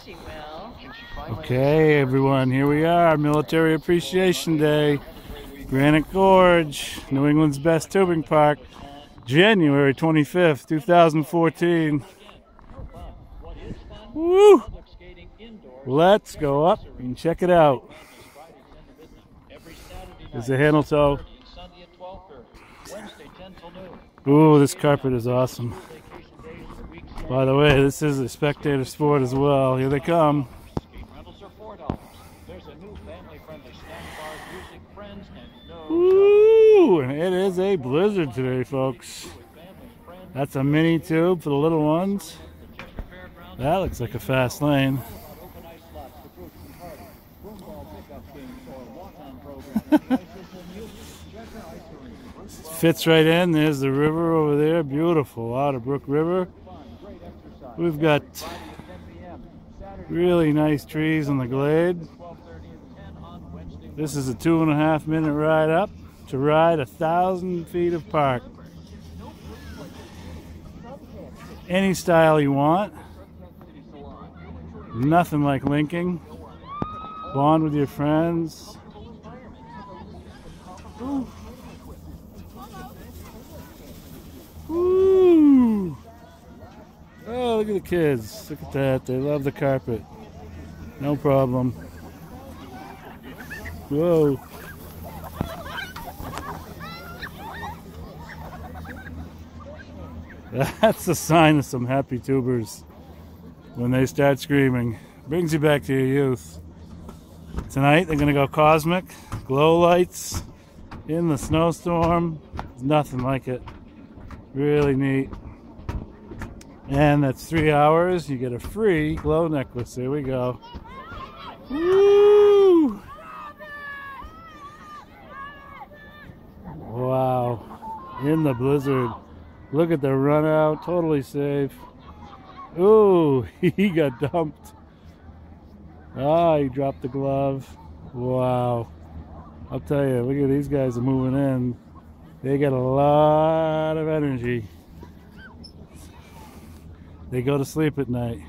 she will. Okay, everyone, here we are, Military Appreciation Day, Granite Gorge, New England's best tubing park, January 25th, 2014. Woo! Let's go up and check it out. There's a handle toe. Ooh, this carpet is awesome. By the way, this is a spectator sport as well. Here they come. Ooh, and it is a blizzard today, folks. That's a mini tube for the little ones. That looks like a fast lane. Fits right in. There's the river over there. Beautiful. Otter Brook River. We've got really nice trees in the glade. This is a 2.5 minute ride up to ride 1,000 feet of park. Any style you want. Nothing like linking. Bond with your friends. Ooh. Ooh. Oh, look at the kids. Look at that. They love the carpet. No problem. Whoa. That's the sign of some happy tubers. When they start screaming. Brings you back to your youth. Tonight they're going to go cosmic. Glow lights in the snowstorm. There's nothing like it. Really neat. And that's 3 hours. You get a free glow necklace. Here we go. Woo! Wow. In the blizzard. Look at the run out. Totally safe. Ooh, he got dumped. Ah, he dropped the glove. Wow. I'll tell you, look at these guys are moving in. They got a lot of energy. They go to sleep at night.